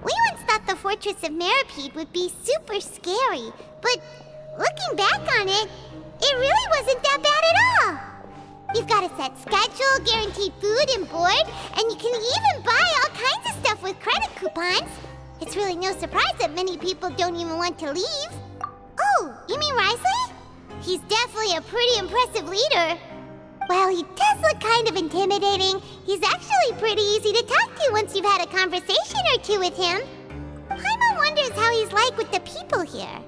We once thought the Fortress of Meripede would be super scary, but looking back on it, it really wasn't that bad at all. You've got a set schedule, guaranteed food and board, and you can even buy all kinds of stuff with credit coupons. It's really no surprise that many people don't even want to leave. Oh, you mean Risley? He's definitely a pretty impressive leader. While he does look kind of intimidating, he's actually pretty easy to talk to once you've had a conversation or two with him. Paimon wonders how he's like with the people here.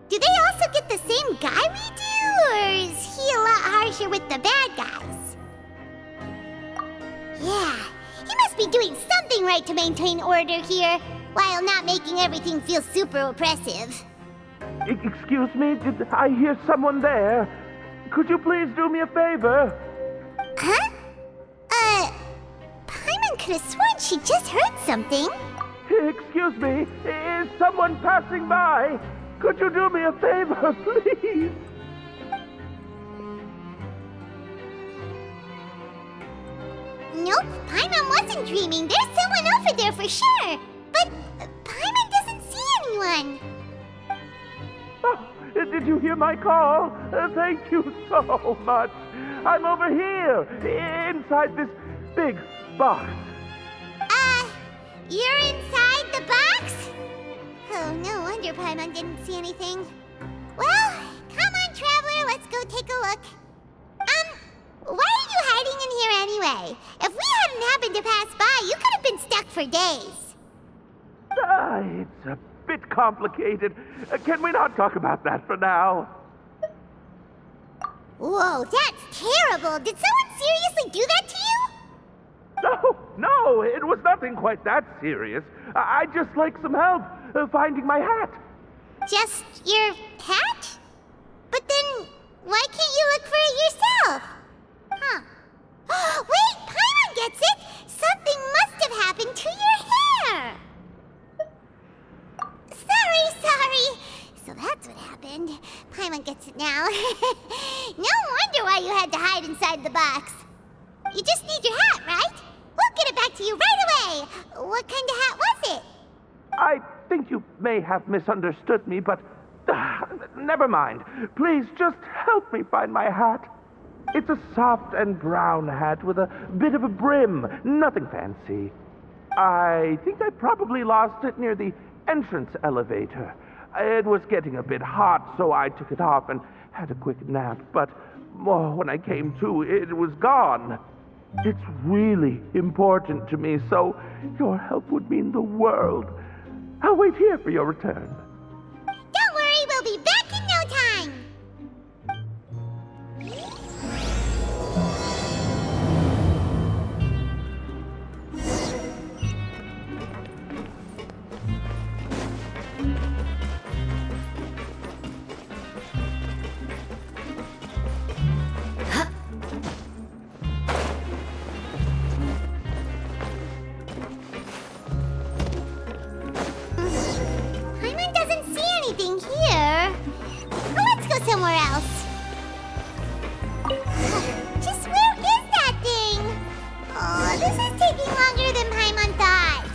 Do they also get the same guy we do, or is he a lot harsher with the bad guys? Yeah, he must be doing something right to maintain order here, while not making everything feel super oppressive. Excuse me, did I hear someone there? Could you please do me a favor? Huh? Paimon could have sworn she just heard something. Excuse me, is someone passing by? Could you do me a favor, please? Nope, Paimon wasn't dreaming. There's someone over there for sure. But Paimon doesn't see anyone. Oh, did you hear my call? Thank you so much. I'm over here, inside this big box. You're inside the box? Oh, no wonder Paimon didn't see anything. Well, come on, Traveler, let's go take a look. Why are you hiding in here anyway? If we hadn't happened to pass by, you could have been stuck for days. It's a bit complicated. Can we not talk about that for now? Whoa, that's terrible. Did someone seriously do that to you? No, it was nothing quite that serious. I'd just like some help finding my hat. Just your hat? But then, why can't you look for it yourself? Huh. Wait, Paimon gets it! Something must have happened to your hair! Sorry. So that's what happened. Paimon gets it now. No wonder why you had to hide inside the box. You just need your hat, right? We'll get it back to you right away. What kind of hat was it? I think you may have misunderstood me, but never mind. Please just help me find my hat. It's a soft and brown hat with a bit of a brim. Nothing fancy. I think I probably lost it near the entrance elevator. It was getting a bit hot, so I took it off and had a quick nap. But when I came to, it was gone. It's really important to me, so your help would mean the world. I'll wait here for your return. Don't worry, we'll be back in no time. Paimon doesn't see anything here. Well, let's go somewhere else. Just where is that thing? Oh, this is taking longer than Paimon thought.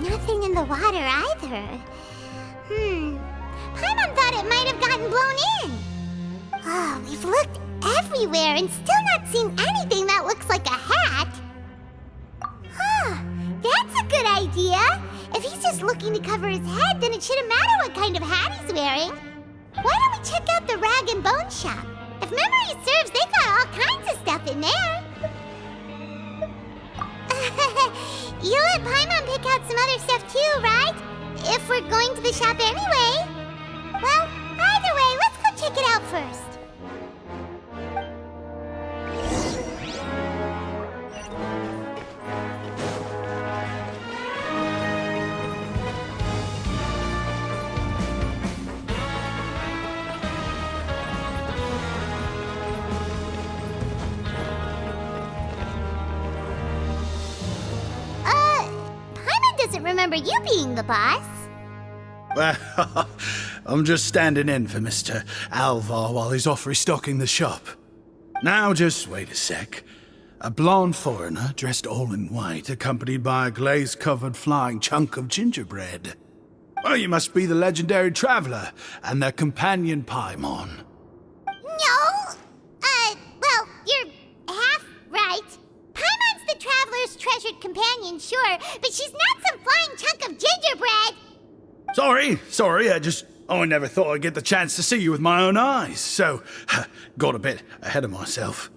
Nothing in the water either. Paimon thought it might have gotten blown in. Oh, we've looked everywhere and still not seen anything that looks like a hat. Huh, that's a good idea. If he's just looking to cover his head, then it shouldn't matter what kind of hat he's wearing. Why don't we check out the rag and bone shop? If memory serves, they got all kinds of stuff in there. You let Paimon pick out some other stuff too, right? If we're going to the shop anyway. Well, either way, let's go check it out first. Paimon doesn't remember you being the boss. Well, I'm just standing in for Mr. Alvar while he's off restocking the shop. Now just wait a sec. A blonde foreigner dressed all in white, accompanied by a glaze-covered flying chunk of gingerbread. Well, you must be the legendary traveler and their companion Paimon. No! Well, you're half right. Paimon's the traveler's treasured companion, sure, but she's not some flying chunk of gingerbread! Sorry, I never thought I'd get the chance to see you with my own eyes, so got a bit ahead of myself.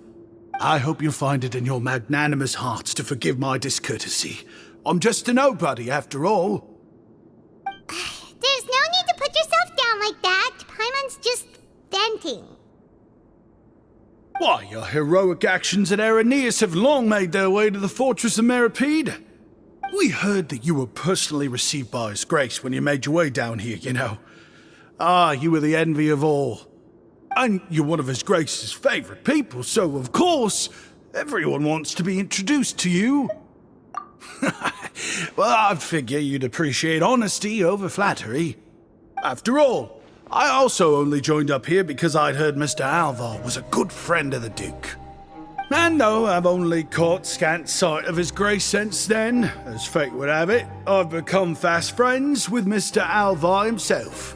I hope you'll find it in your magnanimous hearts to forgive my discourtesy. I'm just a nobody, after all. There's no need to put yourself down like that. Paimon's just venting. Why, your heroic actions at Araneus have long made their way to the fortress of Meripede. We heard that you were personally received by His Grace when you made your way down here, you know. You were the envy of all. And you're one of His Grace's favorite people, so of course, everyone wants to be introduced to you. Well, I figure you'd appreciate honesty over flattery. After all, I also only joined up here because I'd heard Mr. Alvar was a good friend of the Duke. And though I've only caught scant sight of His Grace since then, as fate would have it, I've become fast friends with Mr. Alvar himself.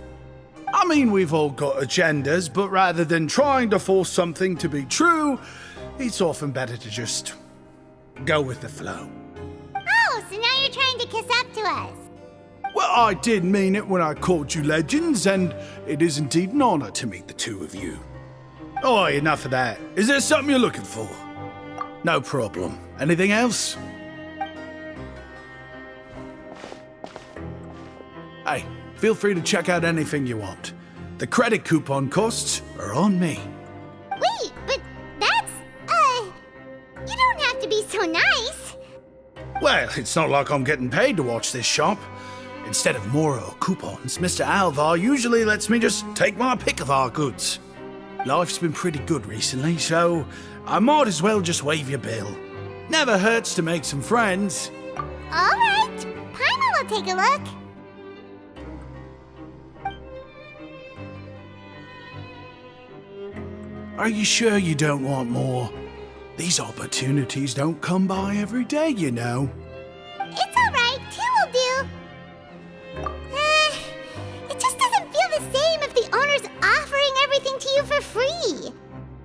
I mean, we've all got agendas, but rather than trying to force something to be true, it's often better to just go with the flow. Oh, so now you're trying to kiss up to us. Well, I did mean it when I called you legends, and it is indeed an honor to meet the two of you. Oh, enough of that. Is there something you're looking for? No problem. Anything else? Hey, feel free to check out anything you want. The credit coupon costs are on me. Wait, but that's, you don't have to be so nice. Well, it's not like I'm getting paid to watch this shop. Instead of more or coupons, Mr. Alvar usually lets me just take my pick of our goods. Life's been pretty good recently, so I might as well just waive your bill. Never hurts to make some friends. All right, Paimon will take a look. Are you sure you don't want more? These opportunities don't come by every day, you know. It's all right, two will do. It just doesn't feel the same if the owner's offering everything to you for free.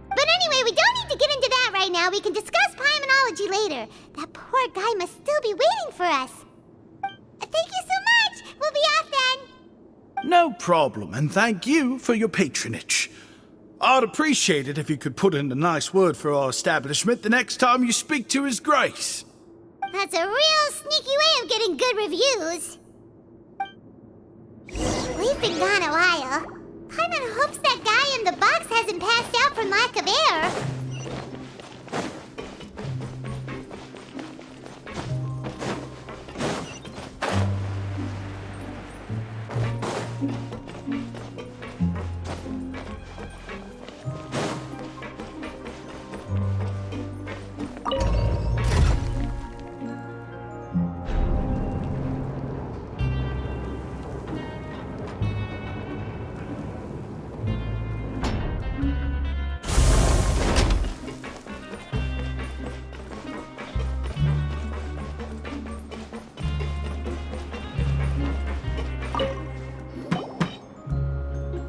But anyway, we don't need to get into that right now. We can discuss Paimonology later. That poor guy must still be waiting for us. Thank you so much. We'll be off then. No problem, and thank you for your patronage. I'd appreciate it if you could put in a nice word for our establishment the next time you speak to His Grace. That's a real sneaky way of getting good reviews. We've been gone a while. Paimon hopes that guy in the box hasn't passed out from lack of air.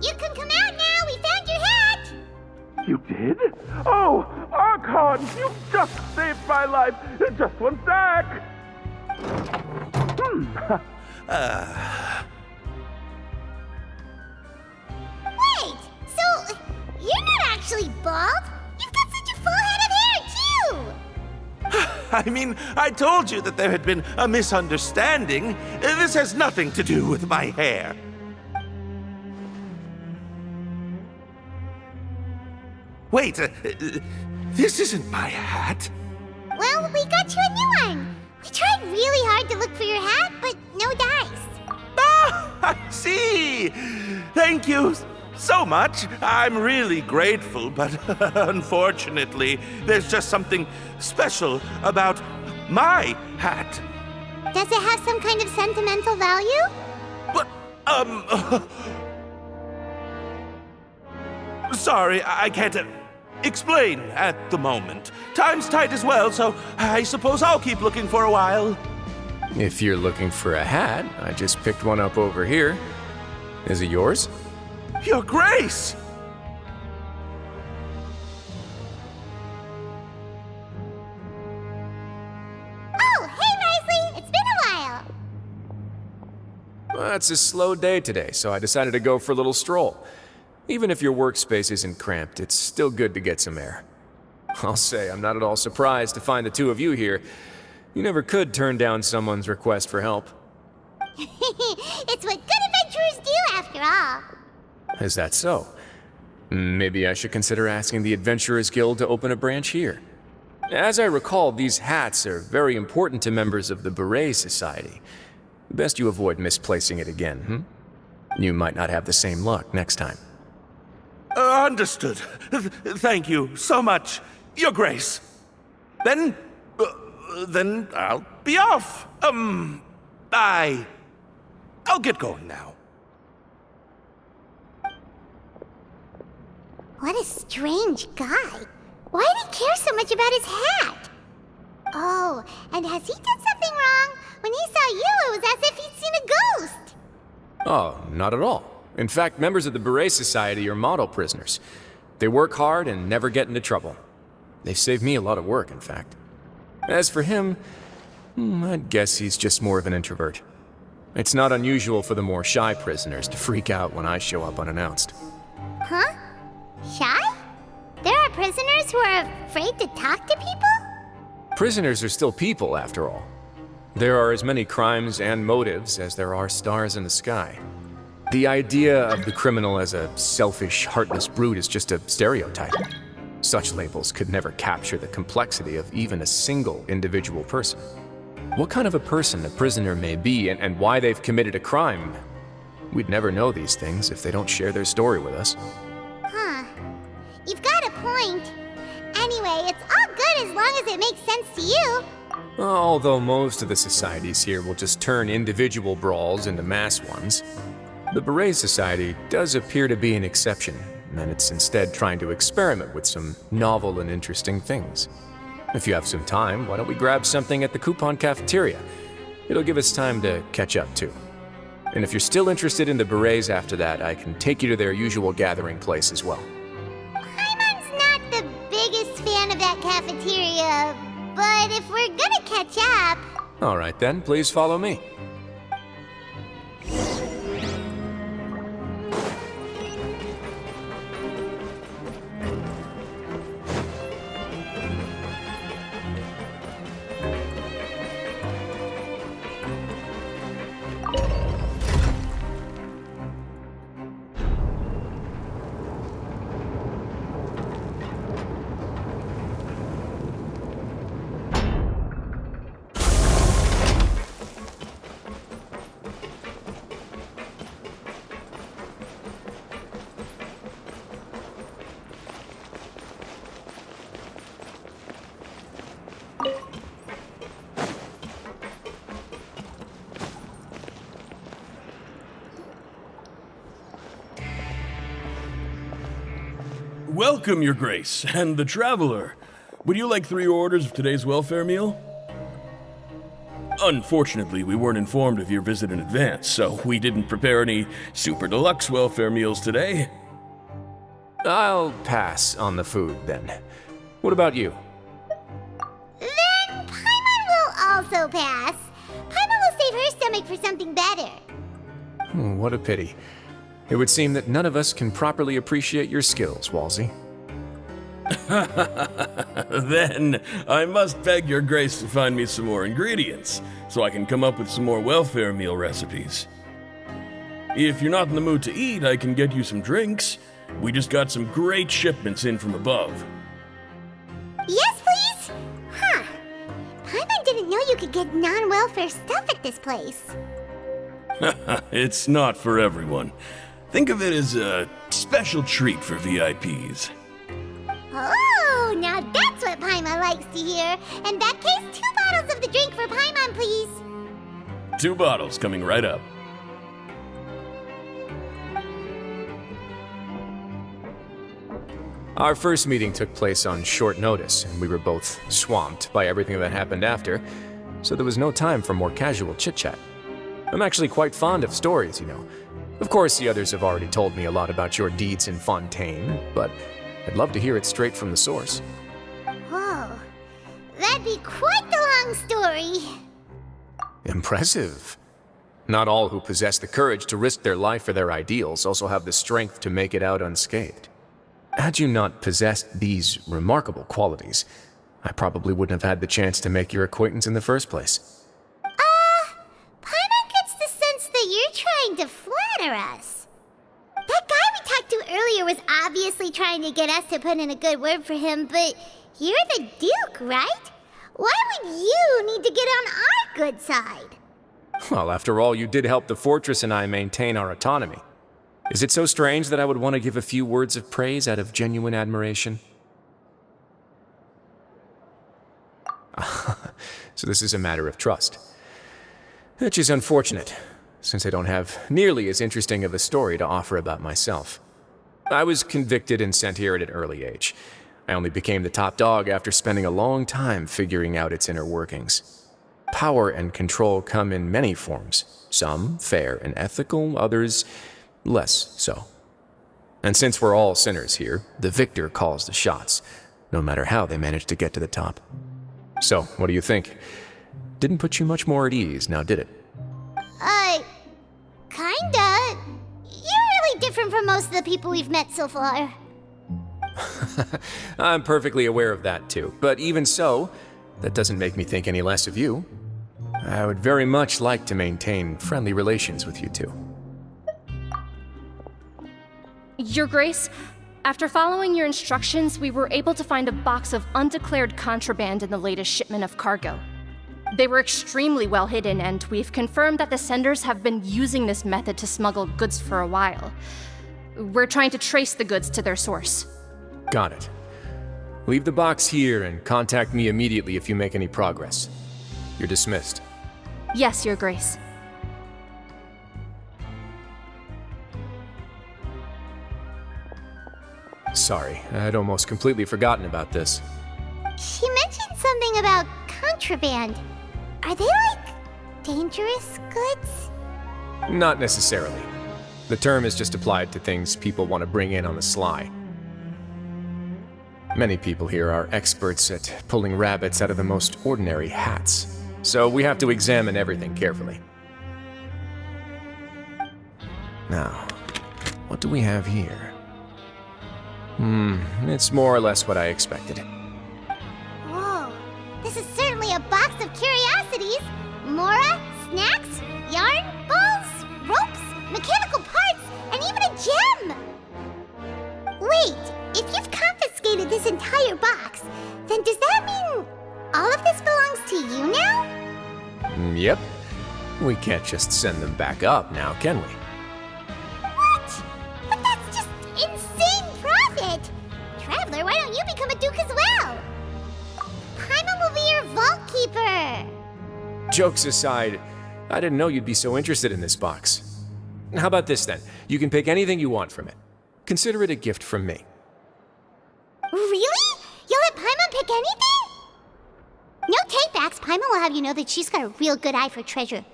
You can come out now. We found your hat. You did? Oh, Archon, you just saved my life. Just one sec. Wait, so you're not actually bald? You've got such a full head of hair, too! I mean, I told you that there had been a misunderstanding. This has nothing to do with my hair. Wait, this isn't my hat. Well, we got you a new one. We tried really hard to look for your hat, but no dice. Ah, I see. Thank you so much. I'm really grateful, but unfortunately, there's just something special about my hat. Does it have some kind of sentimental value? But, sorry, I can't. explain at the moment. Time's tight as well, so I suppose I'll keep looking for a while. If you're looking for a hat, I just picked one up over here. Is it yours? Your Grace! Oh, hey, Marsley! It's been a while! Well, it's a slow day today, so I decided to go for a little stroll. Even if your workspace isn't cramped, it's still good to get some air. I'll say, I'm not at all surprised to find the two of you here. You never could turn down someone's request for help. It's what good adventurers do, after all. Is that so? Maybe I should consider asking the Adventurers Guild to open a branch here. As I recall, these hats are very important to members of the Beret Society. Best you avoid misplacing it again, You might not have the same luck next time. Understood. Thank you so much, Your Grace. Then I'll be off. I'll get going now. What a strange guy. Why did he care so much about his hat? Oh, and has he done something wrong? When he saw you, it was as if he'd seen a ghost. Oh, not at all. In fact, members of the Beret Society are model prisoners. They work hard and never get into trouble. They've saved me a lot of work, in fact. As for him, I'd guess he's just more of an introvert. It's not unusual for the more shy prisoners to freak out when I show up unannounced. Huh? Shy? There are prisoners who are afraid to talk to people? Prisoners are still people, after all. There are as many crimes and motives as there are stars in the sky. The idea of the criminal as a selfish, heartless brute is just a stereotype. Such labels could never capture the complexity of even a single individual person. What kind of a person a prisoner may be and why they've committed a crime, we'd never know these things if they don't share their story with us. Huh. You've got a point. Anyway, it's all good as long as it makes sense to you. Although most of the societies here will just turn individual brawls into mass ones, the Beret Society does appear to be an exception, and it's instead trying to experiment with some novel and interesting things. If you have some time, why don't we grab something at the Coupon Cafeteria? It'll give us time to catch up, too. And if you're still interested in the Berets after that, I can take you to their usual gathering place as well. Paimon's not the biggest fan of that cafeteria, but if we're gonna catch up... All right then, please follow me. Welcome, Your Grace, and the Traveler. Would you like 3 orders of today's welfare meal? Unfortunately, we weren't informed of your visit in advance, so we didn't prepare any super deluxe welfare meals today. I'll pass on the food, then. What about you? Then Paimon will also pass. Paimon will save her stomach for something better. What a pity. It would seem that none of us can properly appreciate your skills, Walsey. Then I must beg Your Grace to find me some more ingredients, so I can come up with some more welfare meal recipes. If you're not in the mood to eat, I can get you some drinks. We just got some great shipments in from above. Yes, please? Huh. Paimon didn't know you could get non-welfare stuff at this place. It's not for everyone. Think of it as a special treat for VIPs. Oh, now that's what Paimon likes to hear. In that case, 2 bottles of the drink for Paimon, please. 2 bottles coming right up. Our first meeting took place on short notice, and we were both swamped by everything that happened after, so there was no time for more casual chit-chat. I'm actually quite fond of stories, you know. Of course, the others have already told me a lot about your deeds in Fontaine, but I'd love to hear it straight from the source. Whoa, that'd be quite the long story. Impressive. Not all who possess the courage to risk their life for their ideals also have the strength to make it out unscathed. Had you not possessed these remarkable qualities, I probably wouldn't have had the chance to make your acquaintance in the first place. Paimon gets the sense that you're trying to flatter us. That guy we talked to earlier was obviously trying to get us to put in a good word for him, but you're the Duke, right? Why would you need to get on our good side? Well, after all, you did help the fortress and I maintain our autonomy. Is it so strange that I would want to give a few words of praise out of genuine admiration? So this is a matter of trust. Which is unfortunate, since I don't have nearly as interesting of a story to offer about myself. I was convicted and sent here at an early age. I only became the top dog after spending a long time figuring out its inner workings. Power and control come in many forms, some fair and ethical, others less so. And since we're all sinners here, the victor calls the shots, no matter how they manage to get to the top. So, what do you think? Didn't put you much more at ease, now did it? Kinda. You're really different from most of the people we've met so far. I'm perfectly aware of that too, but even so, that doesn't make me think any less of you. I would very much like to maintain friendly relations with you two. Your Grace, after following your instructions, we were able to find a box of undeclared contraband in the latest shipment of cargo. They were extremely well hidden, and we've confirmed that the senders have been using this method to smuggle goods for a while. We're trying to trace the goods to their source. Got it. Leave the box here and contact me immediately if you make any progress. You're dismissed. Yes, Your Grace. Sorry, I'd almost completely forgotten about this. She mentioned something about contraband. Are they dangerous goods? Not necessarily. The term is just applied to things people want to bring in on the sly. Many people here are experts at pulling rabbits out of the most ordinary hats, so we have to examine everything carefully. Now, what do we have here? It's more or less what I expected. Whoa, this is certainly a box of curiosities. Mora, snacks, yarn, balls, ropes, mechanical parts, and even a gem! Wait, if you've confiscated this entire box, then does that mean all of this belongs to you now? Yep. We can't just send them back up now, can we? What? But that's just insane profit! Traveler, why don't you become a duke as well? Paimon will be your vault keeper! Jokes aside, I didn't know you'd be so interested in this box. How about this then? You can pick anything you want from it. Consider it a gift from me. Really? You'll let Paimon pick anything? No takebacks. Paimon will have you know that she's got a real good eye for treasure.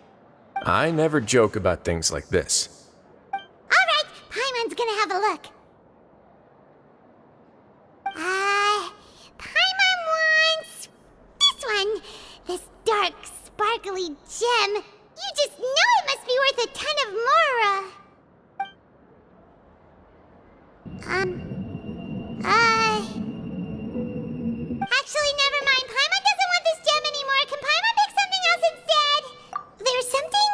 I never joke about things like this. Alright, Paimon's gonna have a look. Paimon wants this one. This dark, sparkly gem. You just know it must be worth a ton of Mora. Actually, never mind. Paimon doesn't want this gem anymore. Can Paimon pick something else instead? There's something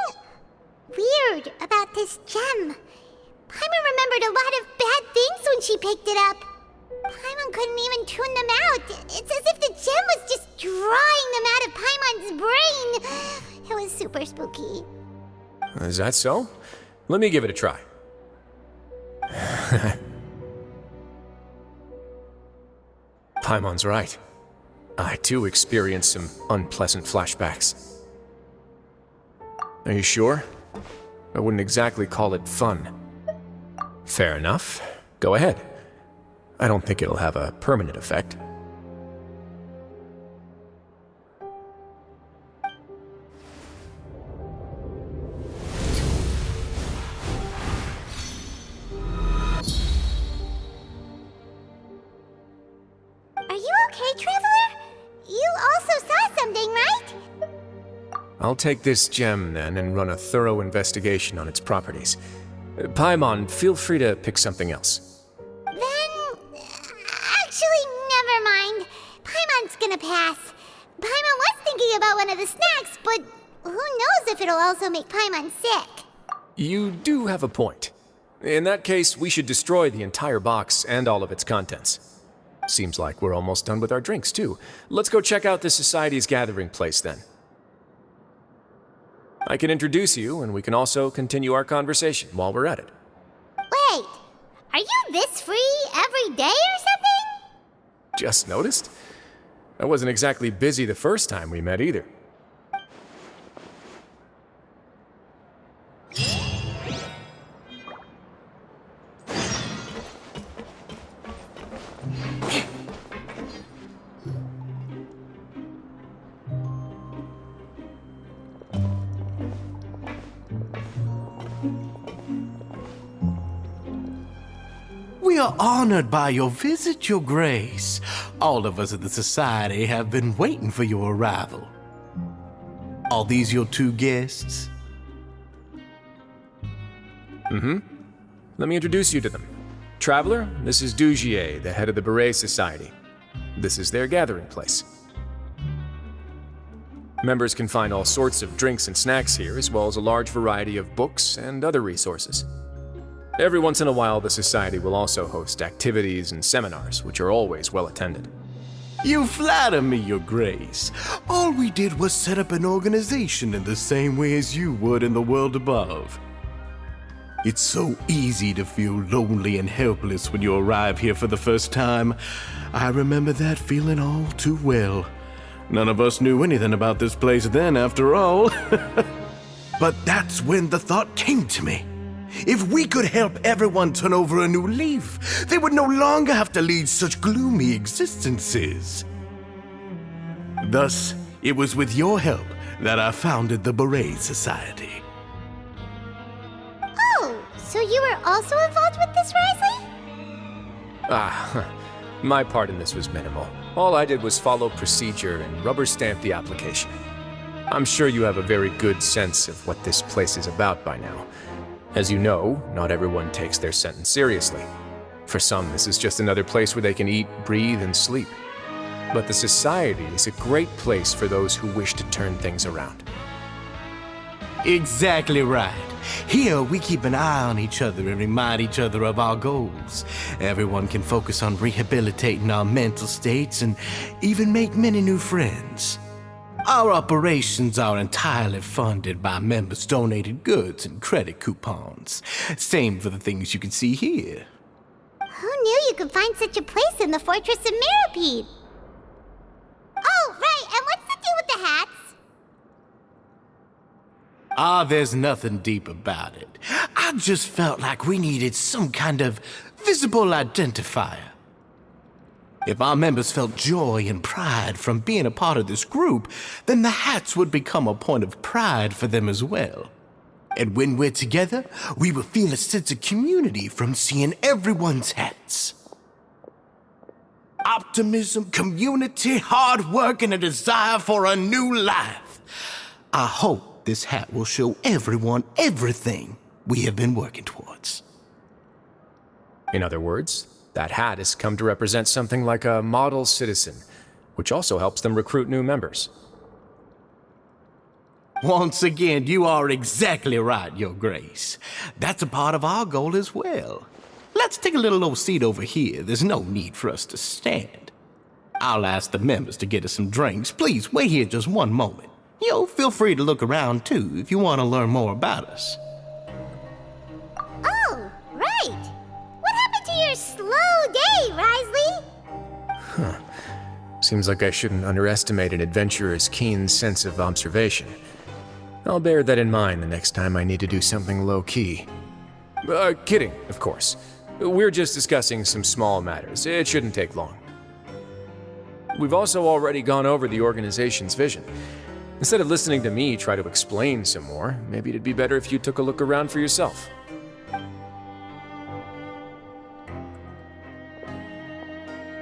weird about this gem. Paimon remembered a lot of bad things when she picked it up. Paimon couldn't even tune them out. It's as if the gem was just drawing them out of Paimon's brain. It was super spooky. Is that so? Let me give it a try. Paimon's right. I too experienced some unpleasant flashbacks. Are you sure? I wouldn't exactly call it fun. Fair enough. Go ahead. I don't think it'll have a permanent effect. Are you okay, Traveler? You also saw something, right? I'll take this gem then and run a thorough investigation on its properties. Paimon, feel free to pick something else. Then, actually, never mind. Paimon's gonna pass. Paimon was thinking about one of the snacks, but who knows if it'll also make Paimon sick. You do have a point. In that case, we should destroy the entire box and all of its contents. Seems like we're almost done with our drinks, too. Let's go check out the Society's gathering place, then. I can introduce you, and we can also continue our conversation while we're at it. Wait, are you this free every day or something? Just noticed? I wasn't exactly busy the first time we met either. We are honored by your visit, Your Grace. All of us at the Society have been waiting for your arrival. Are these your two guests? Let me introduce you to them. Traveler, this is Dugier, the head of the Beret Society. This is their gathering place. Members can find all sorts of drinks and snacks here, as well as a large variety of books and other resources. Every once in a while, the Society will also host activities and seminars, which are always well attended. You flatter me, Your Grace. All we did was set up an organization in the same way as you would in the world above. It's so easy to feel lonely and helpless when you arrive here for the first time. I remember that feeling all too well. None of us knew anything about this place then, after all. But that's when the thought came to me. If we could help everyone turn over a new leaf, they would no longer have to lead such gloomy existences. Thus, it was with your help that I founded the Beret Society. Oh, so you were also involved with this, Risley? My part in this was minimal. All I did was follow procedure and rubber stamp the application. I'm sure you have a very good sense of what this place is about by now. As you know, not everyone takes their sentence seriously. For some, this is just another place where they can eat, breathe, and sleep. But the Society is a great place for those who wish to turn things around. Exactly right. Here, we keep an eye on each other and remind each other of our goals. Everyone can focus on rehabilitating our mental states and even make many new friends. Our operations are entirely funded by members' donated goods and credit coupons. Same for the things you can see here. Who knew you could find such a place in the Fortress of Meripede? Oh, right, and what's the deal with the hats? There's nothing deep about it. I just felt like we needed some kind of visible identifier. If our members felt joy and pride from being a part of this group, then the hats would become a point of pride for them as well. And when we're together, we will feel a sense of community from seeing everyone's hats. Optimism, community, hard work, and a desire for a new life. I hope this hat will show everyone everything we have been working towards. In other words, that hat has come to represent something like a model citizen, which also helps them recruit new members. Once again, you are exactly right, Your Grace. That's a part of our goal as well. Let's take a little old seat over here. There's no need for us to stand. I'll ask the members to get us some drinks. Please wait here just one moment. Feel free to look around too if you want to learn more about us. Oh, right. What happened to your slow day, Risley? Seems like I shouldn't underestimate an adventurer's keen sense of observation. I'll bear that in mind the next time I need to do something low-key. Kidding, of course. We're just discussing some small matters. It shouldn't take long. We've also already gone over the organization's vision. Instead of listening to me try to explain some more, maybe it'd be better if you took a look around for yourself.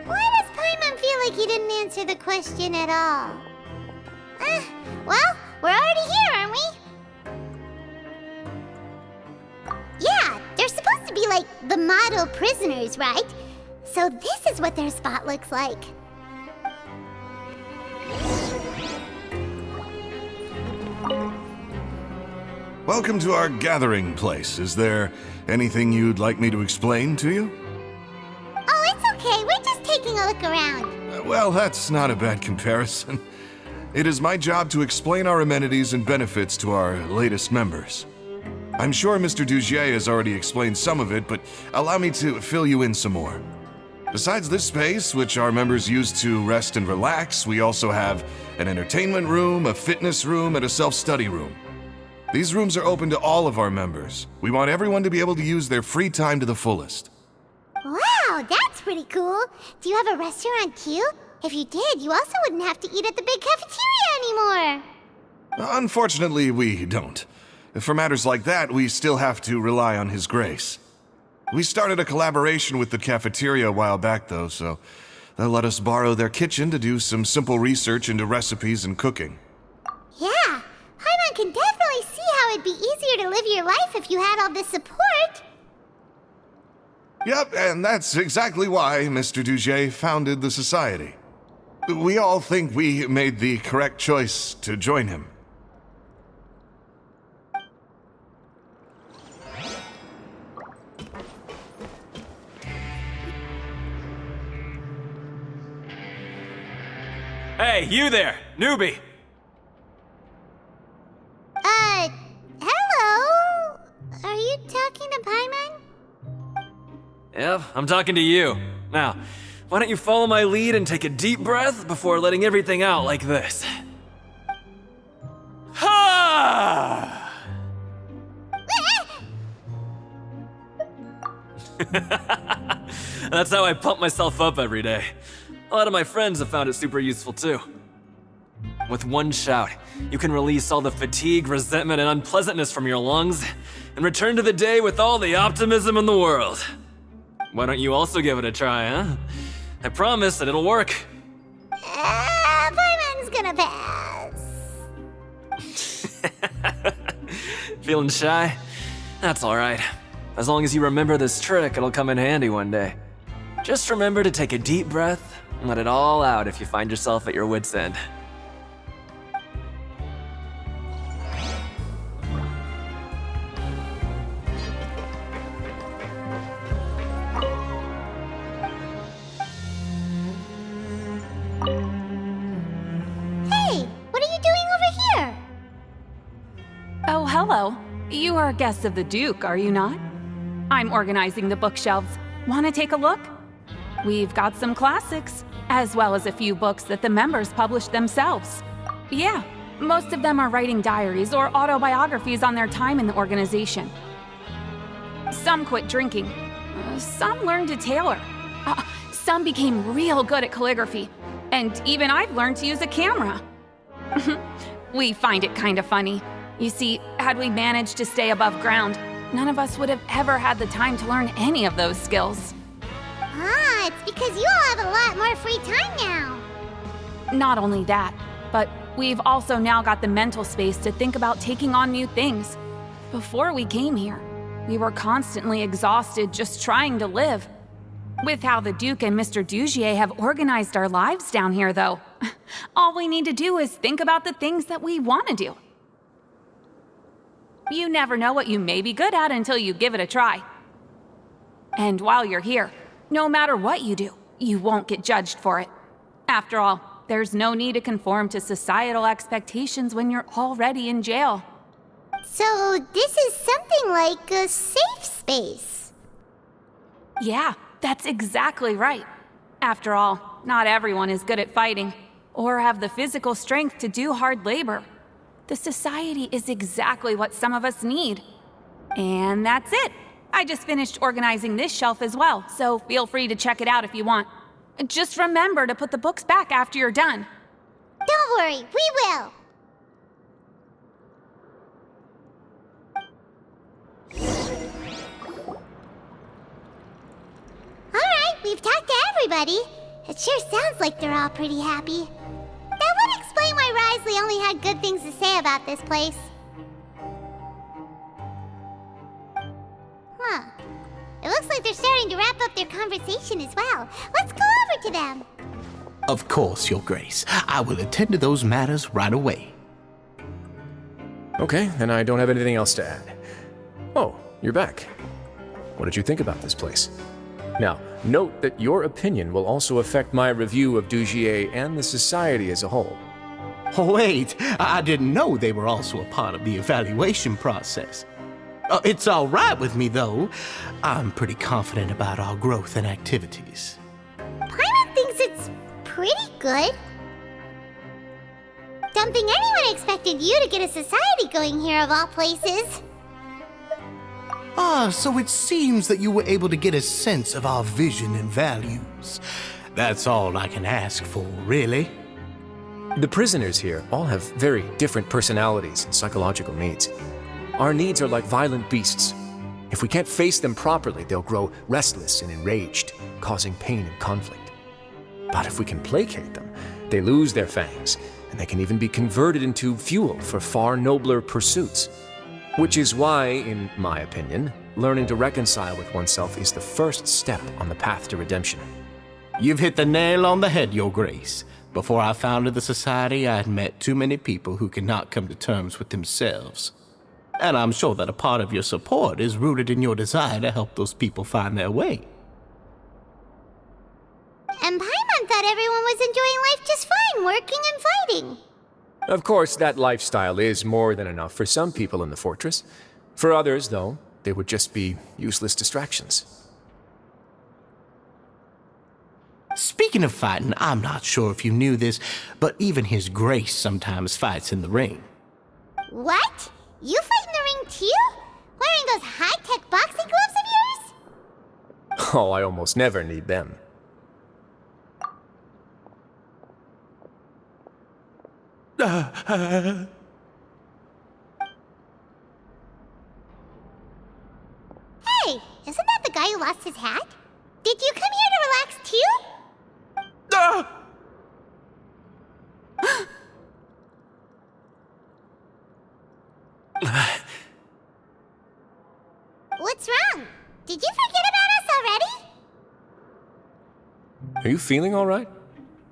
Why does Paimon feel like he didn't answer the question at all? Well, we're already here, aren't we? Yeah, they're supposed to be like the model prisoners, right? So this is what their spot looks like. Welcome to our gathering place. Is there anything you'd like me to explain to you? Oh, it's okay. We're just taking a look around. Well, that's not a bad comparison. It is my job to explain our amenities and benefits to our latest members. I'm sure Mr. Dugier has already explained some of it, but allow me to fill you in some more. Besides this space, which our members use to rest and relax, we also have an entertainment room, a fitness room, and a self-study room. These rooms are open to all of our members. We want everyone to be able to use their free time to the fullest. Wow, that's pretty cool. Do you have a restaurant too? If you did, you also wouldn't have to eat at the big cafeteria anymore. Unfortunately, we don't. For matters like that, we still have to rely on His Grace. We started a collaboration with the cafeteria a while back, though, so they'll let us borrow their kitchen to do some simple research into recipes and cooking. Yeah, Paimon can definitely see how it'd be easier to live your life if you had all this support. Yep, and that's exactly why Mr. Dugier founded the society. We all think we made the correct choice to join him. Hey, you there, newbie! Hello? Are you talking to Paimon? Yep, I'm talking to you. Now, why don't you follow my lead and take a deep breath before letting everything out like this? Ha! That's how I pump myself up every day. A lot of my friends have found it super useful too. With one shout, you can release all the fatigue, resentment, and unpleasantness from your lungs and return to the day with all the optimism in the world. Why don't you also give it a try, huh? I promise that it'll work. Paimon's gonna pass. Feeling shy? That's alright. As long as you remember this trick, it'll come in handy one day. Just remember to take a deep breath and let it all out if you find yourself at your wit's end. Hey, what are you doing over here? Oh, hello. You are guests of the Duke, are you not? I'm organizing the bookshelves. Want to take a look? We've got some classics, as well as a few books that the members published themselves. Yeah, most of them are writing diaries or autobiographies on their time in the organization. Some quit drinking. Some learned to tailor. Some became real good at calligraphy. And even I've learned to use a camera. We find it kind of funny. You see, had we managed to stay above ground, none of us would have ever had the time to learn any of those skills. Ah, it's because you all have a lot more free time now. Not only that, but we've also now got the mental space to think about taking on new things. Before we came here, we were constantly exhausted just trying to live. With how the Duke and Mr. Dugier have organized our lives down here, though, all we need to do is think about the things that we want to do. You never know what you may be good at until you give it a try. And while you're here, no matter what you do, you won't get judged for it. After all, there's no need to conform to societal expectations when you're already in jail. So this is something like a safe space. Yeah, that's exactly right. After all, not everyone is good at fighting, or have the physical strength to do hard labor. The society is exactly what some of us need. And that's it. I just finished organizing this shelf as well, so feel free to check it out if you want. Just remember to put the books back after you're done. Don't worry, we will. Alright, we've talked to everybody. It sure sounds like they're all pretty happy. That would explain why Risley only had good things to say about this place. Huh. It looks like they're starting to wrap up their conversation as well. Let's go over to them. Of course, Your Grace. I will attend to those matters right away. Okay, then I don't have anything else to add. Oh, you're back. What did you think about this place? Now, note that your opinion will also affect my review of Dugier and the Society as a whole. Oh, wait, I didn't know they were also a part of the evaluation process. It's all right with me, though. I'm pretty confident about our growth and activities. Paimon thinks it's pretty good. Don't think anyone expected you to get a society going here of all places. So it seems that you were able to get a sense of our vision and values. That's all I can ask for, really. The prisoners here all have very different personalities and psychological needs. Our needs are like violent beasts. If we can't face them properly, they'll grow restless and enraged, causing pain and conflict. But if we can placate them, they lose their fangs, and they can even be converted into fuel for far nobler pursuits. Which is why, in my opinion, learning to reconcile with oneself is the first step on the path to redemption. You've hit the nail on the head, Your Grace. Before I founded the Society, I had met too many people who could not come to terms with themselves. And I'm sure that a part of your support is rooted in your desire to help those people find their way. And Paimon thought everyone was enjoying life just fine, working and fighting. Of course, that lifestyle is more than enough for some people in the fortress. For others, though, they would just be useless distractions. Speaking of fighting, I'm not sure if you knew this, but even His Grace sometimes fights in the ring. What? You fight in the ring too? Wearing those high-tech boxing gloves of yours? Oh, I almost never need them. Hey, isn't that the guy who lost his hat? Did you come here to relax too? What's wrong? Did you forget about us already? Are you feeling all right?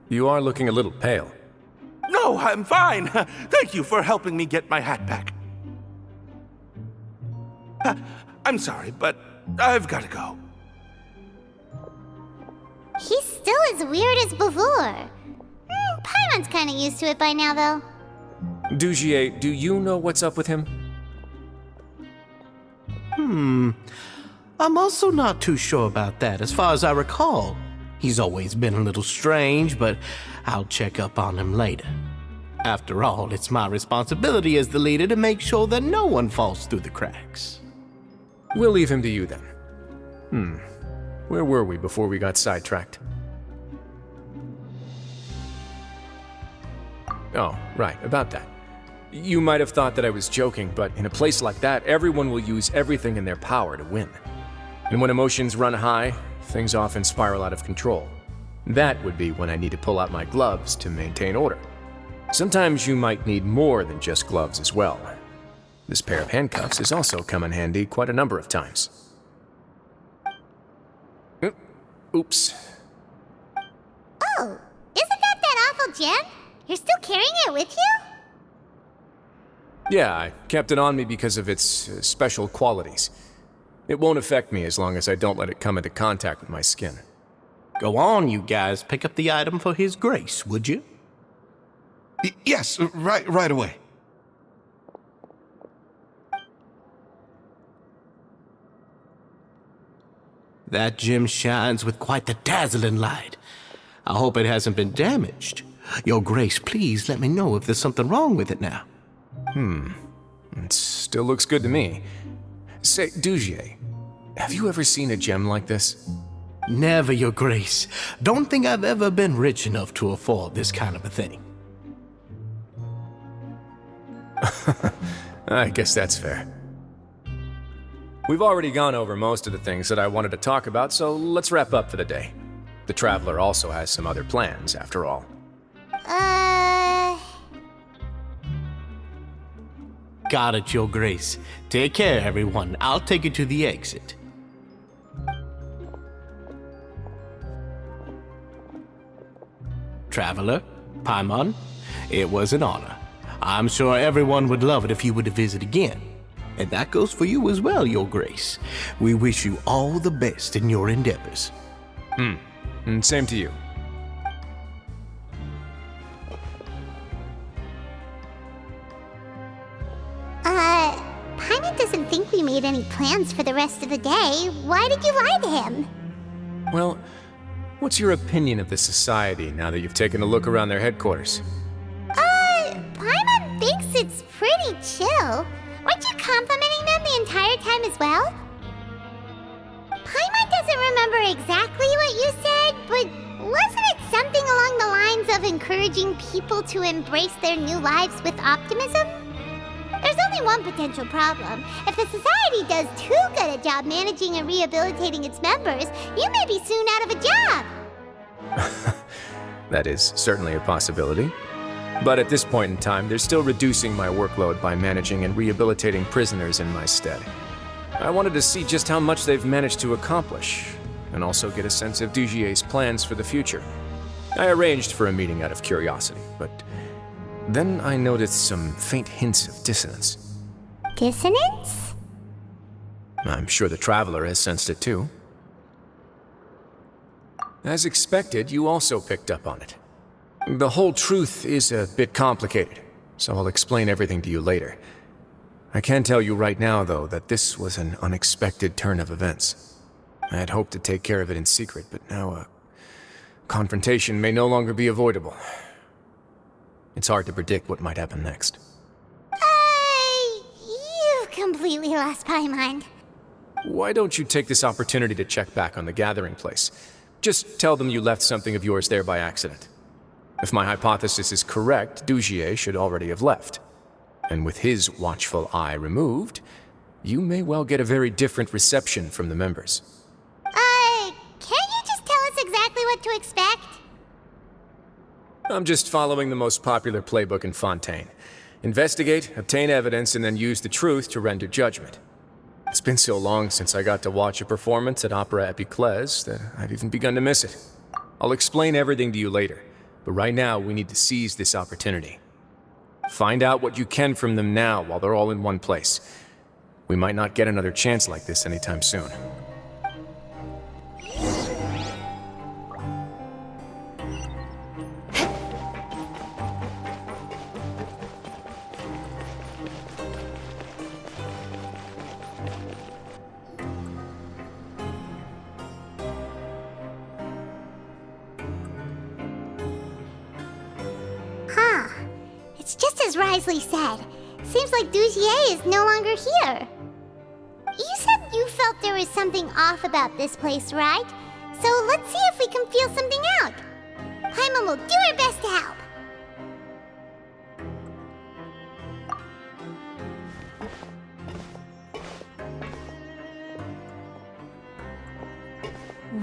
You are looking a little pale. No, I'm fine. Thank you for helping me get my hat back. I'm sorry, but I've got to go. He's still as weird as before. Paimon's kind of used to it by now, though. Dugier, do you know what's up with him? I'm also not too sure about that. As far as I recall, he's always been a little strange, but I'll check up on him later. After all, it's my responsibility as the leader to make sure that no one falls through the cracks. We'll leave him to you then. Where were we before we got sidetracked? Oh, right, about that. You might have thought that I was joking, but in a place like that, everyone will use everything in their power to win. And when emotions run high, things often spiral out of control. That would be when I need to pull out my gloves to maintain order. Sometimes you might need more than just gloves as well. This pair of handcuffs has also come in handy quite a number of times. Oops. Oh, isn't that awful gem? You're still carrying it with you? Yeah, I kept it on me because of its special qualities. It won't affect me as long as I don't let it come into contact with my skin. Go on, you guys. Pick up the item for His Grace, would you? Yes, right away. That gem shines with quite the dazzling light. I hope it hasn't been damaged. Your Grace, please let me know if there's something wrong with it now. It still looks good to me. Say, Dugier, Have you ever seen a gem like this? Never, Your Grace. Don't think I've ever been rich enough to afford this kind of a thing. I guess that's fair. We've already gone over most of the things that I wanted to talk about, so let's wrap up for the day. The Traveler also has some other plans, after all. Got it, Your Grace. Take care, everyone. I'll take you to the exit. Traveler, Paimon, it was an honor. I'm sure everyone would love it if you were to visit again. And that goes for you as well, Your Grace. We wish you all the best in your endeavors. And same to you. Paimon doesn't think we made any plans for the rest of the day. Why did you lie to him? Well, what's your opinion of the Society now that you've taken a look around their headquarters? Paimon thinks it's pretty chill. Weren't you complimenting them the entire time as well? Paimon doesn't remember exactly what you said, but wasn't it something along the lines of encouraging people to embrace their new lives with optimism? There's only one potential problem. If the Society does too good a job managing and rehabilitating its members, you may be soon out of a job. That is certainly a possibility. But at this point in time, they're still reducing my workload by managing and rehabilitating prisoners in my stead. I wanted to see just how much they've managed to accomplish, and also get a sense of Dugier's plans for the future. I arranged for a meeting out of curiosity, but then I noticed some faint hints of dissonance. Dissonance? I'm sure the Traveler has sensed it too. As expected, you also picked up on it. The whole truth is a bit complicated, so I'll explain everything to you later. I can tell you right now, though, that this was an unexpected turn of events. I had hoped to take care of it in secret, but now a confrontation may no longer be avoidable. It's hard to predict what might happen next. You've completely lost my mind. Why don't you take this opportunity to check back on the gathering place? Just tell them you left something of yours there by accident. If my hypothesis is correct, Dugier should already have left. And with his watchful eye removed, you may well get a very different reception from the members. Can't you just tell us exactly what to expect? I'm just following the most popular playbook in Fontaine. Investigate, obtain evidence, and then use the truth to render judgment. It's been so long since I got to watch a performance at Opera Epiclese that I've even begun to miss it. I'll explain everything to you later, but right now we need to seize this opportunity. Find out what you can from them now while they're all in one place. We might not get another chance like this anytime soon. It's just as Risley said. Seems like Dugier is no longer here. You said you felt there was something off about this place, right? So let's see if we can feel something out. Paimon will do her best to help.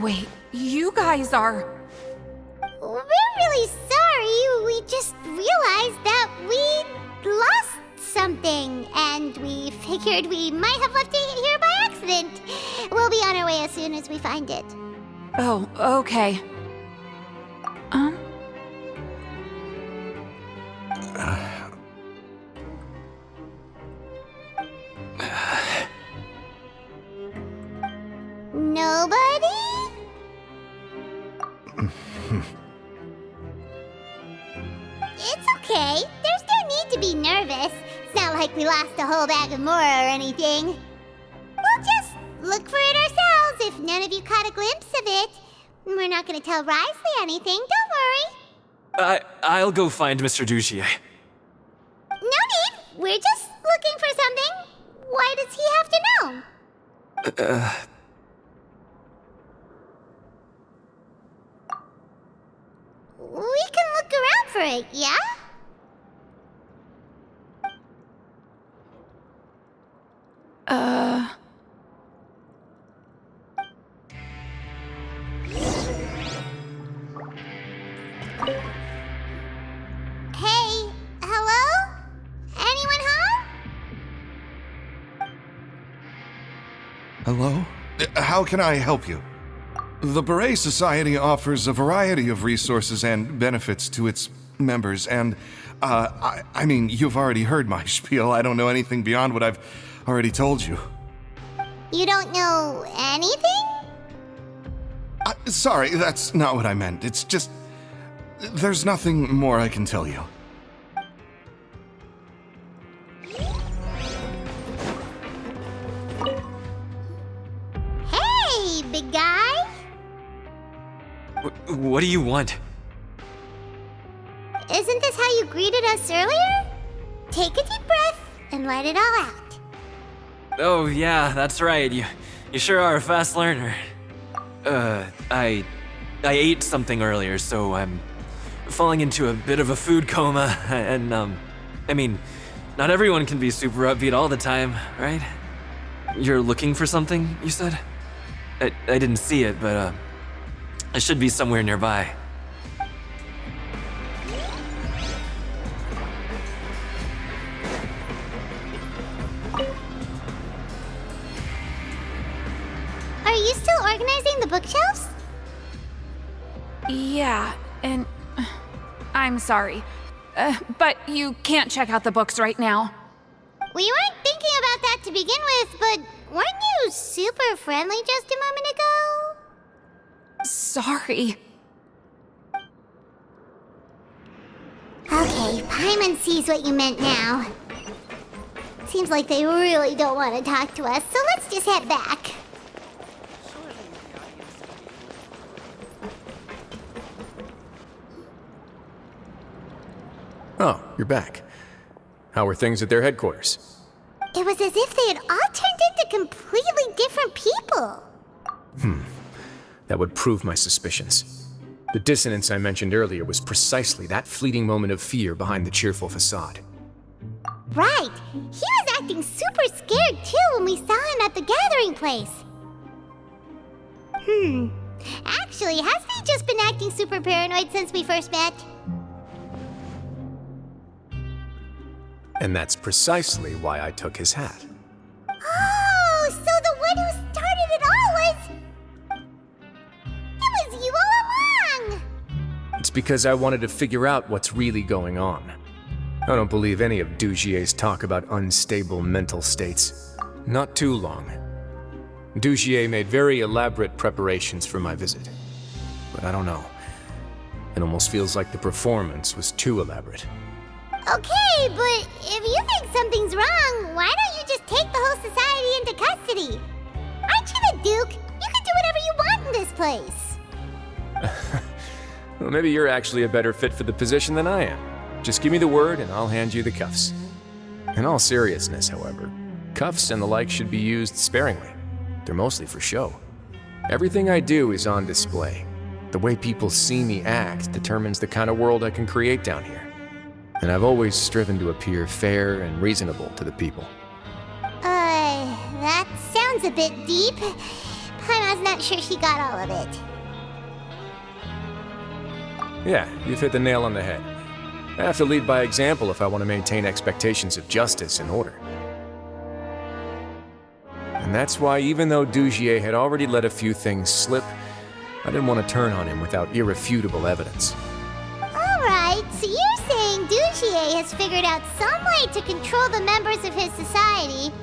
Wait, you guys are... We're really sorry. We just realized that we lost something, and we figured we might have left it here by accident. We'll be on our way as soon as we find it. Oh, okay. Nobody? It's okay. There's no need to be nervous. It's not like we lost a whole bag of Mora or anything. We'll just look for it ourselves if none of you caught a glimpse of it. We're not going to tell Risley anything, don't worry. I'll go find Mr. Dugier. No need. We're just looking for something. Why does he have to know? We can look around for it, yeah? Hey, hello? Anyone home? Hello? How can I help you? The Beret Society offers a variety of resources and benefits to its members, and, I mean, you've already heard my spiel. I don't know anything beyond what I've already told you. You don't know anything? Sorry, that's not what I meant. It's just... there's nothing more I can tell you. Hey, big guy! What do you want? Isn't this how you greeted us earlier? Take a deep breath and let it all out. Oh, yeah, that's right. You sure are a fast learner. I ate something earlier, so I'm falling into a bit of a food coma, and, I mean, not everyone can be super upbeat all the time, right? You're looking for something, you said? I didn't see it, but, it should be somewhere nearby. Are you still organizing the bookshelves? Yeah, and I'm sorry. But you can't check out the books right now. We weren't thinking about that to begin with, but weren't you super friendly just a moment ago? Sorry. Okay, Paimon sees what you meant now. Seems like they really don't want to talk to us, so let's just head back. Oh, you're back. How are things at their headquarters? It was as if they had all turned into completely different people. That would prove my suspicions. The dissonance I mentioned earlier was precisely that fleeting moment of fear behind the cheerful facade. Right. He was acting super scared too when we saw him at the gathering place. Actually, hasn't he just been acting super paranoid since we first met? And that's precisely why I took his hat. Oh, so the one who started it all was... It was you all along! It's because I wanted to figure out what's really going on. I don't believe any of Dugier's talk about unstable mental states. Not too long. Dugier made very elaborate preparations for my visit. But I don't know. It almost feels like the performance was too elaborate. Okay, but if you think something's wrong, why don't you just take the whole society into custody? Aren't you the Duke? You can do whatever you want in this place. Well, maybe you're actually a better fit for the position than I am. Just give me the word and I'll hand you the cuffs. In all seriousness, however, cuffs and the like should be used sparingly. They're mostly for show. Everything I do is on display. The way people see me act determines the kind of world I can create down here. And I've always striven to appear fair and reasonable to the people. That sounds a bit deep. Paimon's not sure she got all of it. Yeah, you've hit the nail on the head. I have to lead by example if I want to maintain expectations of justice and order. And that's why even though Dugier had already let a few things slip, I didn't want to turn on him without irrefutable evidence. Alright, so you're saying Dugier has figured out some way to control the members of his society.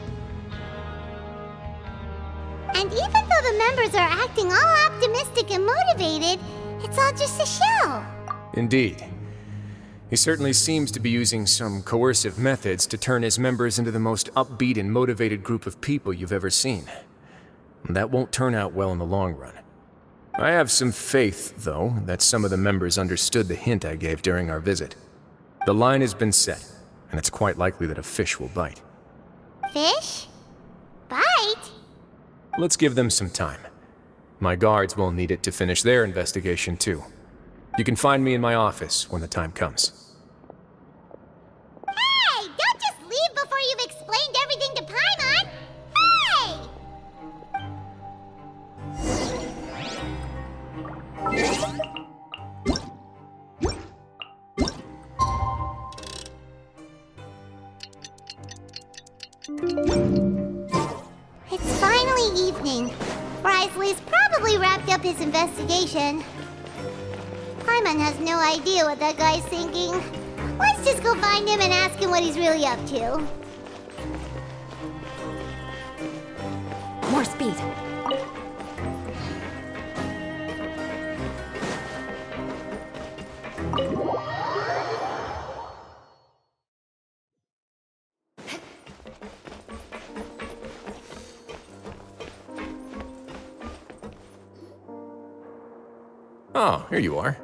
And even though the members are acting all optimistic and motivated, it's all just a show. Indeed. He certainly seems to be using some coercive methods to turn his members into the most upbeat and motivated group of people you've ever seen. And that won't turn out well in the long run. I have some faith, though, that some of the members understood the hint I gave during our visit. The line has been set, and it's quite likely that a fish will bite. Fish? Bite? Let's give them some time. My guards will need it to finish their investigation, too. You can find me in my office when the time comes. Hey! Don't just leave before you've explained everything to Paimon! Hey! It's finally evening. Risley's probably wrapped up his investigation. Paimon has no idea what that guy's thinking. Let's just go find him and ask him what he's really up to. More speed. Oh, here you are.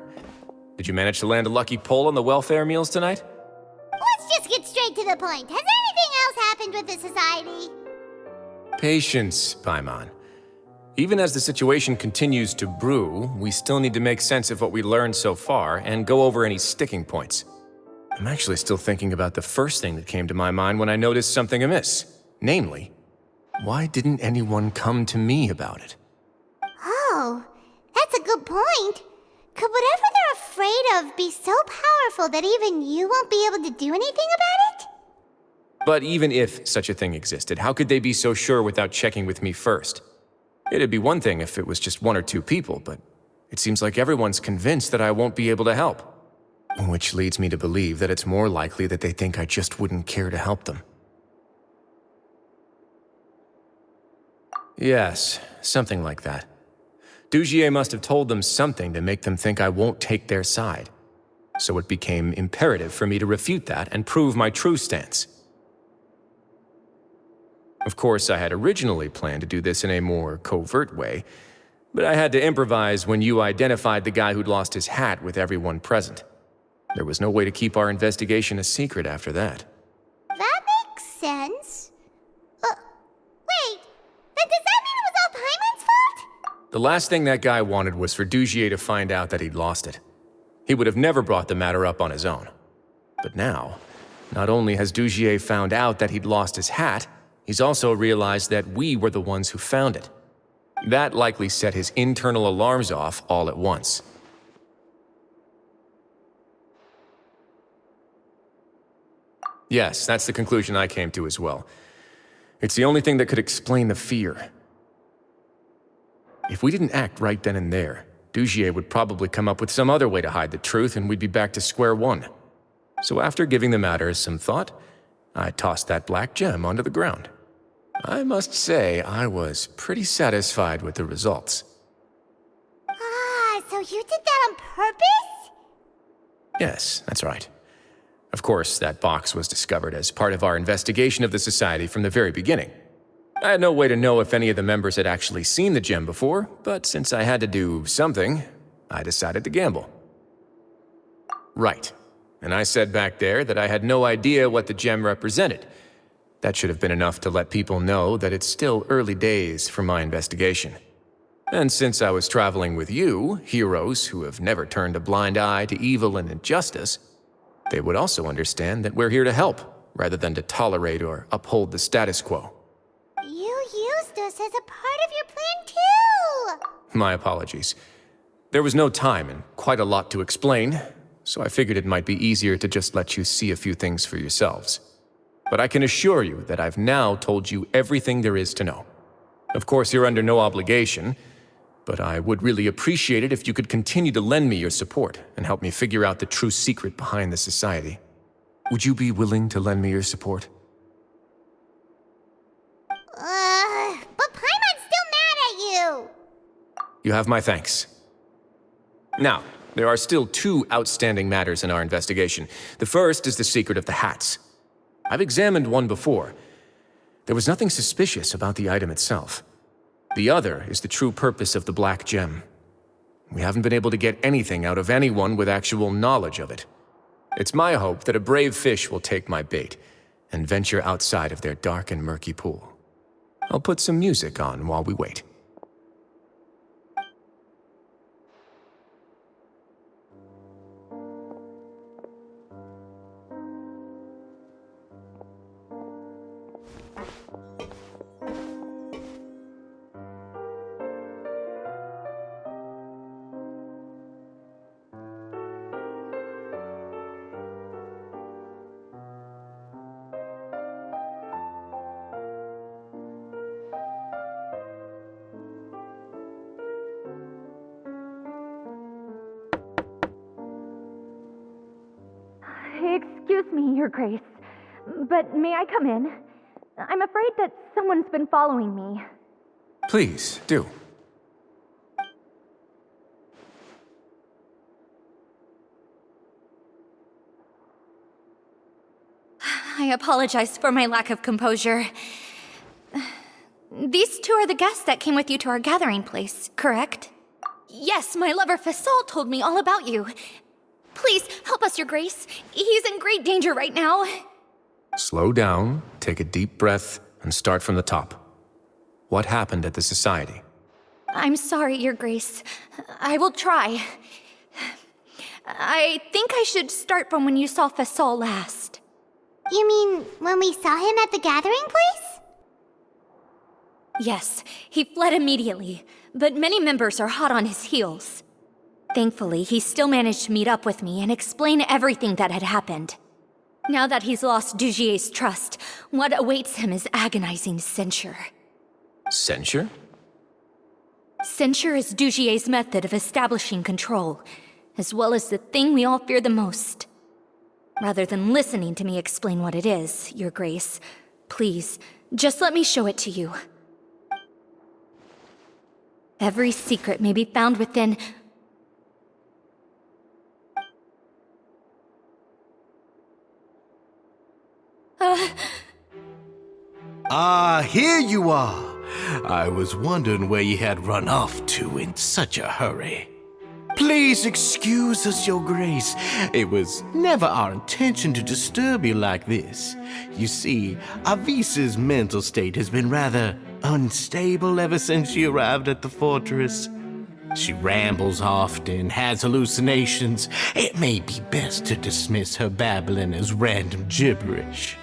Did you manage to land a lucky pull on the welfare meals tonight? Let's just get straight to the point. Has anything else happened with the society? Patience, Paimon. Even as the situation continues to brew, we still need to make sense of what we learned so far and go over any sticking points. I'm actually still thinking about the first thing that came to my mind when I noticed something amiss. Namely, why didn't anyone come to me about it? Oh, that's a good point. Could whatever they're afraid of be so powerful that even you won't be able to do anything about it? But even if such a thing existed, how could they be so sure without checking with me first? It'd be one thing if it was just one or two people, but it seems like everyone's convinced that I won't be able to help. Which leads me to believe that it's more likely that they think I just wouldn't care to help them. Yes, something like that. Dugier must have told them something to make them think I won't take their side. So it became imperative for me to refute that and prove my true stance. Of course, I had originally planned to do this in a more covert way, but I had to improvise when you identified the guy who'd lost his hat with everyone present. There was no way to keep our investigation a secret after that. That makes sense. Wait, then does that mean it was all Paimon's fault? The last thing that guy wanted was for Dugier to find out that he'd lost it. He would have never brought the matter up on his own. But now, not only has Dugier found out that he'd lost his hat, he's also realized that we were the ones who found it. That likely set his internal alarms off all at once. Yes, that's the conclusion I came to as well. It's the only thing that could explain the fear. If we didn't act right then and there, Dugier would probably come up with some other way to hide the truth and we'd be back to square one. So after giving the matter some thought, I tossed that black gem onto the ground. I must say, I was pretty satisfied with the results. Ah, so you did that on purpose? Yes, that's right. Of course, that box was discovered as part of our investigation of the Society from the very beginning. I had no way to know if any of the members had actually seen the gem before, but since I had to do something, I decided to gamble. Right. And I said back there that I had no idea what the gem represented. That should have been enough to let people know that it's still early days for my investigation. And since I was traveling with you, heroes who have never turned a blind eye to evil and injustice, they would also understand that we're here to help, rather than to tolerate or uphold the status quo. You used us as a part of your plan too! My apologies. There was no time and quite a lot to explain, so I figured it might be easier to just let you see a few things for yourselves. But I can assure you that I've now told you everything there is to know. Of course, you're under no obligation, but I would really appreciate it if you could continue to lend me your support and help me figure out the true secret behind the Society. Would you be willing to lend me your support? But Paimon's still mad at you! You have my thanks. Now, there are still two outstanding matters in our investigation. The first is the secret of the hats. I've examined one before. There was nothing suspicious about the item itself. The other is the true purpose of the black gem. We haven't been able to get anything out of anyone with actual knowledge of it. It's my hope that a brave fish will take my bait and venture outside of their dark and murky pool. I'll put some music on while we wait. Excuse me, Your Grace, but may I come in? I'm afraid that someone's been following me. Please, do. I apologize for my lack of composure. These two are the guests that came with you to our gathering place, correct? Yes, my lover Fasol told me all about you. Please, help us, Your Grace. He's in great danger right now. Slow down, take a deep breath, and start from the top. What happened at the Society? I'm sorry, Your Grace. I will try. I think I should start from when you saw Fasol last. You mean when we saw him at the gathering place? Yes, he fled immediately, but many members are hot on his heels. Thankfully, he still managed to meet up with me and explain everything that had happened. Now that he's lost Dugier's trust, what awaits him is agonizing censure. Censure? Censure is Dugier's method of establishing control, as well as the thing we all fear the most. Rather than listening to me explain what it is, Your Grace, please, just let me show it to you. Every secret may be found within... Here you are. I was wondering where you had run off to in such a hurry. Please excuse us, Your Grace. It was never our intention to disturb you like this. You see, Avisa's mental state has been rather unstable ever since she arrived at the fortress. She rambles often, has hallucinations. It may be best to dismiss her babbling as random gibberish.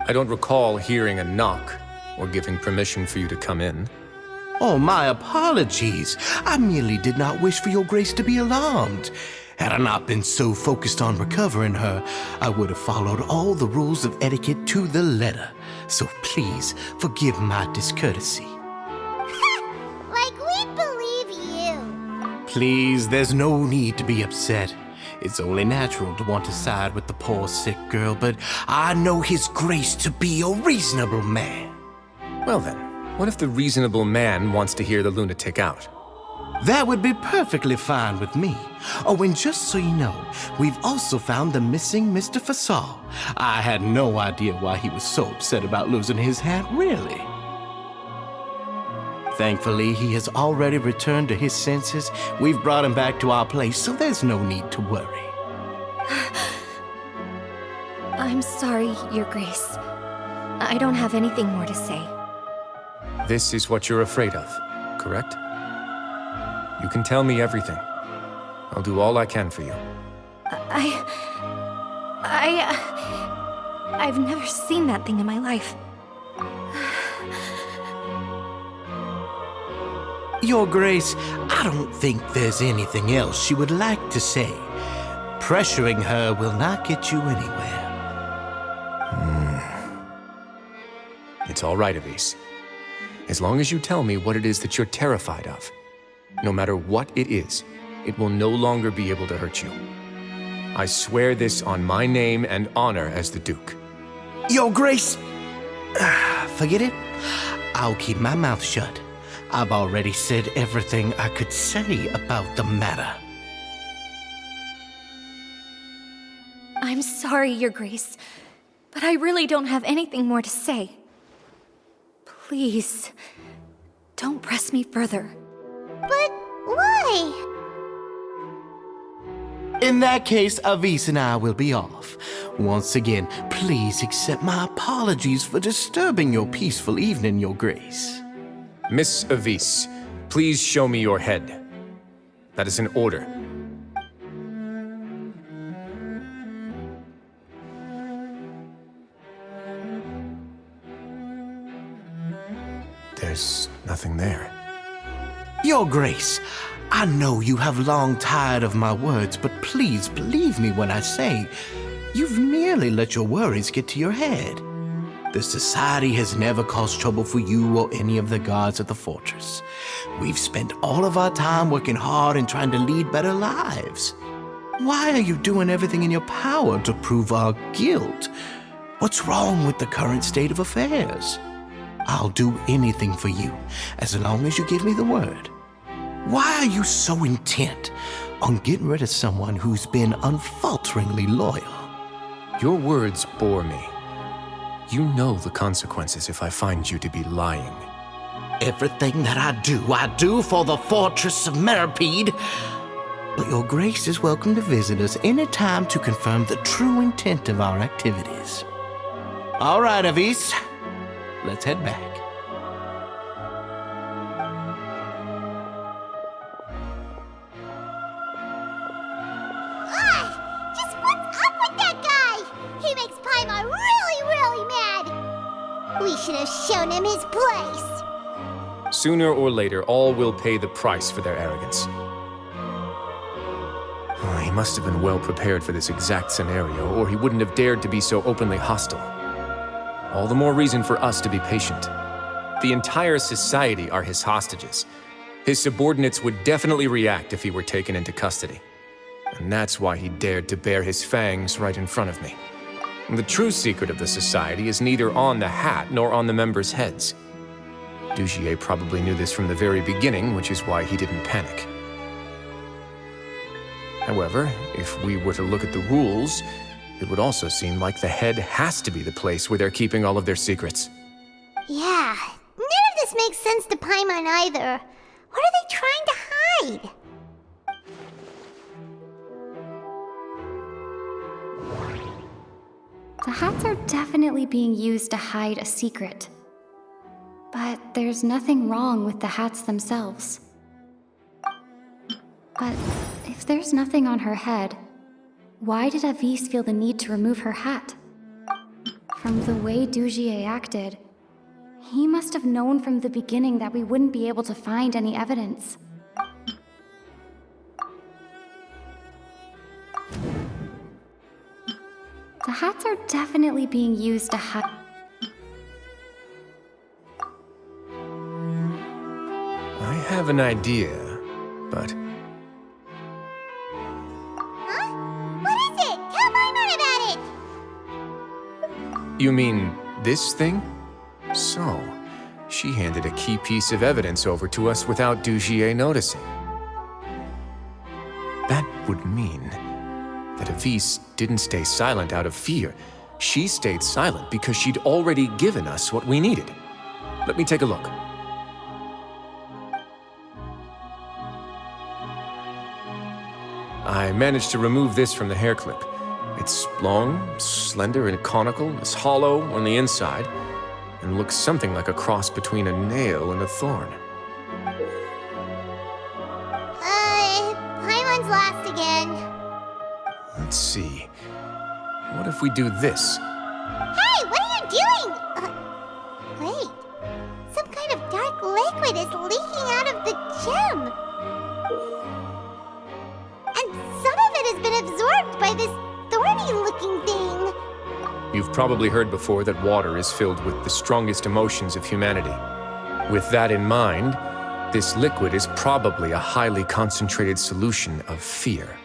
I don't recall hearing a knock or giving permission for you to come in. Oh, my apologies. I merely did not wish for Your Grace to be alarmed. Had I not been so focused on recovering her, I would have followed all the rules of etiquette to the letter. So please, forgive my discourtesy. Like we'd believe you. Please, there's no need to be upset. It's only natural to want to side with the poor sick girl, but I know His Grace to be a reasonable man. Well then, what if the reasonable man wants to hear the lunatic out? That would be perfectly fine with me. Oh, and just so you know, we've also found the missing Mr. Fasol. I had no idea why he was so upset about losing his hat, really. Thankfully, he has already returned to his senses. We've brought him back to our place, so there's no need to worry. I'm sorry, Your Grace. I don't have anything more to say. This is what you're afraid of, correct? You can tell me everything. I'll do all I can for you. I've never seen that thing in my life. Your Grace, I don't think there's anything else she would like to say. Pressuring her will not get you anywhere. It's all right, Avis. As long as you tell me what it is that you're terrified of, no matter what it is, it will no longer be able to hurt you. I swear this on my name and honor as the Duke. Your Grace, forget it. I'll keep my mouth shut. I've already said everything I could say about the matter. I'm sorry, Your Grace, but I really don't have anything more to say. Please, don't press me further. But why? In that case, Avis and I will be off. Once again, please accept my apologies for disturbing your peaceful evening, Your Grace. Miss Avis, please show me your head. That is an order. there's nothing there. Your Grace, I know you have long tired of my words, but please believe me when I say you've merely let your worries get to your head. The Society has never caused trouble for you or any of the guards at the fortress. We've spent all of our time working hard and trying to lead better lives. Why are you doing everything in your power to prove our guilt? What's wrong with the current state of affairs? I'll do anything for you, as long as you give me the word. Why are you so intent on getting rid of someone who's been unfalteringly loyal? Your words bore me. You know the consequences if I find you to be lying. Everything that I do for the Fortress of Meripede. But your Grace is welcome to visit us any time to confirm the true intent of our activities. All right, Avis. Let's head back. Just what's up with that guy? He makes Paimon really, really mad. We should have shown him his place. Sooner or later, all will pay the price for their arrogance. He must have been well prepared for this exact scenario, or he wouldn't have dared to be so openly hostile. All the more reason for us to be patient. The entire society are his hostages. His subordinates would definitely react if he were taken into custody. And that's why he dared to bare his fangs right in front of me. The true secret of the society is neither on the hat nor on the members' heads. Dugier probably knew this from the very beginning, which is why he didn't panic. However, if we were to look at the rules, it would also seem like the head has to be the place where they're keeping all of their secrets. Yeah, none of this makes sense to Paimon either. What are they trying to hide? The hats are definitely being used to hide a secret. But there's nothing wrong with the hats themselves. But if there's nothing on her head, why did Avis feel the need to remove her hat? From the way Dugier acted, he must have known from the beginning that we wouldn't be able to find any evidence. The hats are definitely being used to hide. I have an idea, but... Huh? What is it? Tell Paimon about it! You mean this thing? So, she handed a key piece of evidence over to us without Dugier noticing. That would mean that Avis didn't stay silent out of fear. She stayed silent because she'd already given us what we needed. Let me take a look. I managed to remove this from the hair clip. It's long, slender, and conical, is hollow on the inside, and looks something like a cross between a nail and a thorn. Paimon's lost again. Let's see. What if we do this? Hey, what are you doing? Wait. Some kind of dark liquid is leaking out of the gem. And some of it has been absorbed by this thorny-looking thing. You've probably heard before that water is filled with the strongest emotions of humanity. With that in mind, this liquid is probably a highly concentrated solution of fear.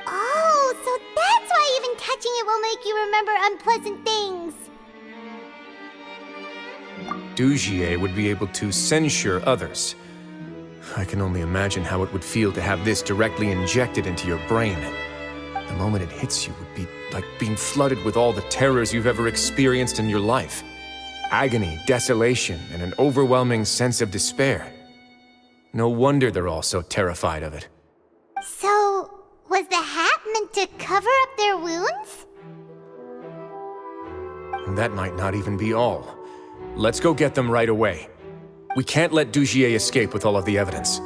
Oh, so that's why even touching it will make you remember unpleasant things. Dugier would be able to censure others. I can only imagine how it would feel to have this directly injected into your brain. The moment it hits you would be like being flooded with all the terrors you've ever experienced in your life. Agony, desolation, and an overwhelming sense of despair. No wonder they're all so terrified of it. So, was the hat meant to cover up their wounds? That might not even be all. Let's go get them right away. We can't let Dugier escape with all of the evidence.